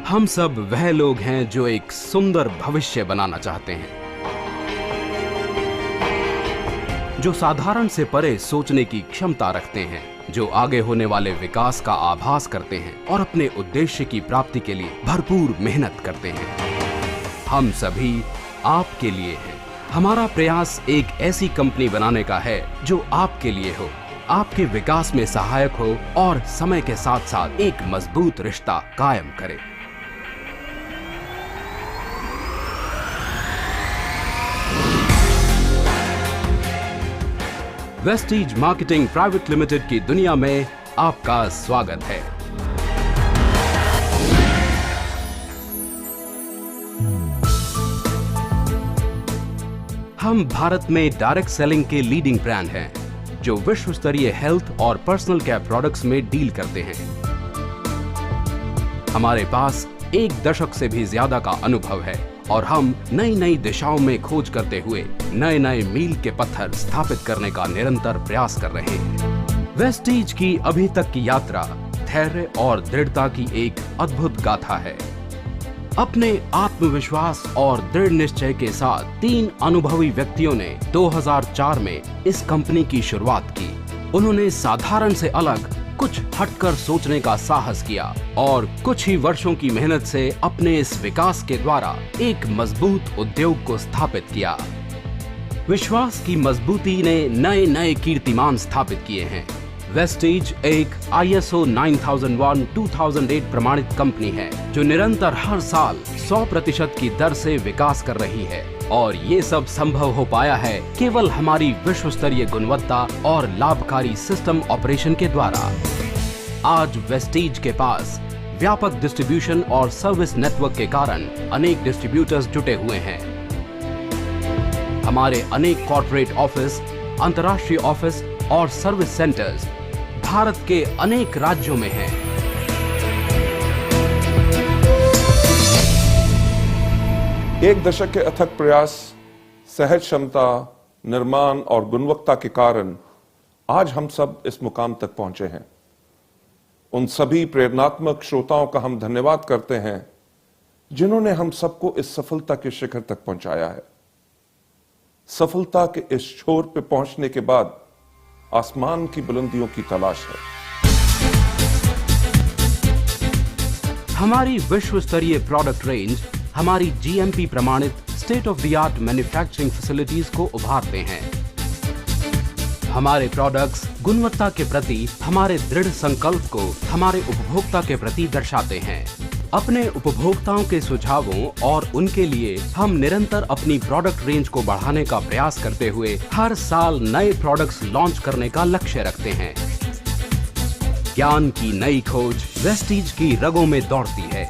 हम सब वह लोग हैं जो एक सुंदर भविष्य बनाना चाहते हैं, जो साधारण से परे सोचने की क्षमता रखते हैं, जो आगे होने वाले विकास का आभास करते हैं और अपने उद्देश्य की प्राप्ति के लिए भरपूर मेहनत करते हैं। हम सभी आपके लिए हैं। हमारा प्रयास एक ऐसी कंपनी बनाने का है जो आपके लिए हो, आपके विकास में सहायक हो और समय के साथ साथ एक मजबूत रिश्ता कायम करे। वेस्टीज मार्केटिंग प्राइवेट लिमिटेड की दुनिया में आपका स्वागत है। हम भारत में डायरेक्ट सेलिंग के लीडिंग ब्रांड हैं, जो विश्व स्तरीय हेल्थ और पर्सनल केयर प्रोडक्ट्स में डील करते हैं। हमारे पास 1 दशक से भी ज्यादा का अनुभव है और हम नई नई दिशाओं में खोज करते हुए नए नए मील के पत्थर स्थापित करने का निरंतर प्रयास कर रहे हैं। वेस्टीज की अभी तक की यात्रा धैर्य और दृढ़ता की एक अद्भुत गाथा है। अपने आत्मविश्वास और दृढ़ निश्चय के साथ 3 अनुभवी व्यक्तियों ने 2004 में इस कंपनी की शुरुआत की। उन्होंने साधारण से अलग कुछ हटकर सोचने का साहस किया और कुछ ही वर्षों की मेहनत से अपने इस विकास के द्वारा एक मजबूत उद्योग को स्थापित किया। विश्वास की मजबूती ने नए नए कीर्तिमान स्थापित किए हैं। वेस्टीज एक ISO 9001-2008 प्रमाणित कंपनी है जो निरंतर हर साल 100% की दर से विकास कर रही है और ये सब संभव हो पाया है केवल हमारी विश्व स्तरीय गुणवत्ता और लाभकारी सिस्टम ऑपरेशन के द्वारा। आज वेस्टीज के पास व्यापक डिस्ट्रीब्यूशन और सर्विस नेटवर्क के कारण अनेक डिस्ट्रीब्यूटर्स जुटे हुए हैं। हमारे अनेक कॉर्पोरेट ऑफिस, अंतर्राष्ट्रीय ऑफिस और सर्विस सेंटर्स भारत के अनेक राज्यों में हैं। एक दशक के अथक प्रयास, सहज क्षमता, निर्माण और गुणवत्ता के कारण आज हम सब इस मुकाम तक पहुंचे हैं। उन सभी प्रेरणात्मक श्रोताओं का हम धन्यवाद करते हैं जिन्होंने हम सबको इस सफलता के शिखर तक पहुंचाया है। सफलता के इस छोर पे पहुंचने के बाद आसमान की बुलंदियों की तलाश है। हमारी विश्व स्तरीय प्रोडक्ट रेंज हमारी GMP प्रमाणित state of the art manufacturing facilities को उभारते हैं। हमारे प्रोडक्ट्स गुणवत्ता के प्रति हमारे दृढ़ संकल्प को हमारे उपभोक्ता के प्रति दर्शाते हैं। अपने उपभोक्ताओं के सुझावों और उनके लिए हम निरंतर अपनी प्रोडक्ट रेंज को बढ़ाने का प्रयास करते हुए हर साल नए प्रोडक्ट्स लॉन्च करने का लक्ष्य रखते हैं। ज्ञान की नई खोज वेस्टीज की रगों में दौड़ती है।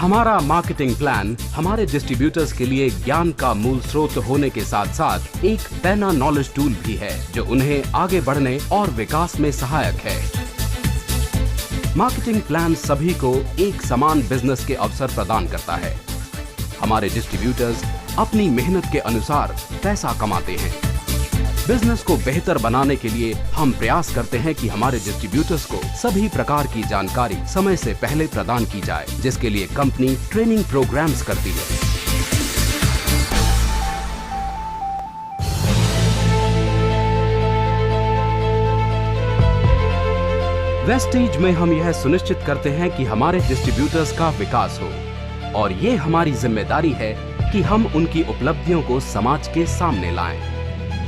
हमारा मार्केटिंग प्लान हमारे डिस्ट्रीब्यूटर्स के लिए ज्ञान का मूल स्रोत होने के साथ साथ एक पैना नॉलेज टूल भी है जो उन्हें आगे बढ़ने और विकास में सहायक है। मार्केटिंग प्लान सभी को एक समान बिजनेस के अवसर प्रदान करता है। हमारे डिस्ट्रीब्यूटर्स अपनी मेहनत के अनुसार पैसा कमाते हैं। बिजनेस को बेहतर बनाने के लिए हम प्रयास करते हैं कि हमारे डिस्ट्रीब्यूटर्स को सभी प्रकार की जानकारी समय से पहले प्रदान की जाए, जिसके लिए कंपनी ट्रेनिंग प्रोग्राम्स करती है। वेस्टीज में हम यह सुनिश्चित करते हैं कि हमारे डिस्ट्रीब्यूटर्स का विकास हो और ये हमारी जिम्मेदारी है कि हम उनकी उपलब्धियों को समाज के सामने लाएं।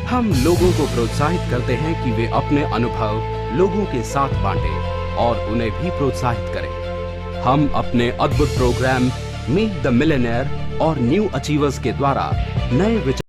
हम लोगों को प्रोत्साहित करते हैं कि वे अपने अनुभव लोगों के साथ बांटें और उन्हें भी प्रोत्साहित करें। हम अपने अद्भुत प्रोग्राम मीट द मिलियनेयर और न्यू अचीवर्स के द्वारा नए विचार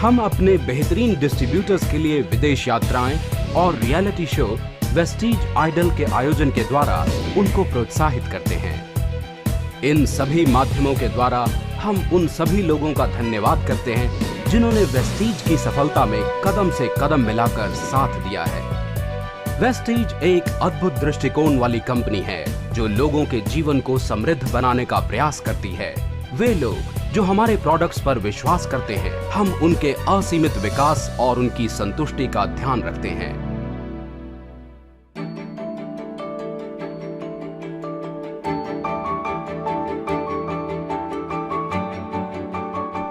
हम अपने बेहतरीन डिस्ट्रीब्यूटर्स के लिए विदेश यात्राएं और रियलिटी शो वेस्टीज आइडल के आयोजन के द्वारा उनको प्रोत्साहित करते हैं। इन सभी माध्यमों के द्वारा हम उन सभी लोगों का धन्यवाद करते हैं जिन्होंने वेस्टीज की सफलता में कदम से कदम मिलाकर साथ दिया है। वेस्टीज एक अद्भुत दृष्टिकोण वाली कंपनी है जो लोगों के जीवन को समृद्ध बनाने का प्रयास करती है। वे लोग जो हमारे प्रोडक्ट्स पर विश्वास करते हैं, हम उनके असीमित विकास और उनकी संतुष्टि का ध्यान रखते हैं।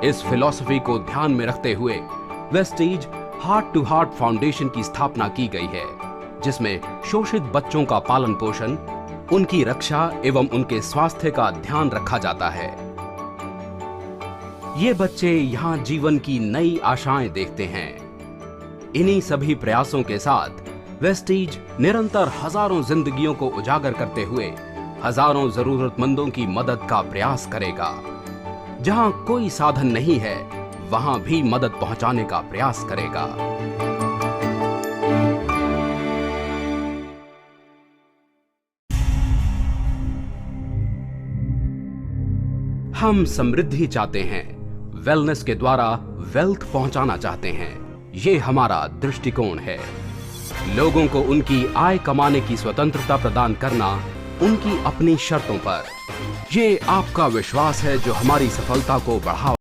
इस फिलॉसफी को ध्यान में रखते हुए Vestige heart to heart foundation की स्थापना की गई है, जिसमें शोषित बच्चों का पालन पोषण, उनकी रक्षा एवं उनके स्वास्थ्य का ध्यान रखा जाता है। ये बच्चे यहाँ जीवन की नई आशाएं देखते हैं। इन्हीं सभी प्रयासों के साथ वेस्टीज निरंतर हजारों जिंदगियों को उजागर करते हुए हजारों जरूरतमंदों की मदद का प्रयास करेगा। जहां कोई साधन नहीं है, वहां भी मदद पहुंचाने का प्रयास करेगा। हम समृद्धि चाहते हैं, वेलनेस के द्वारा वेल्थ पहुंचाना चाहते हैं। ये हमारा दृष्टिकोण है। लोगों को उनकी आय कमाने की स्वतंत्रता प्रदान करना, उनकी अपनी शर्तों पर। ये आपका विश्वास है जो हमारी सफलता को बढ़ावा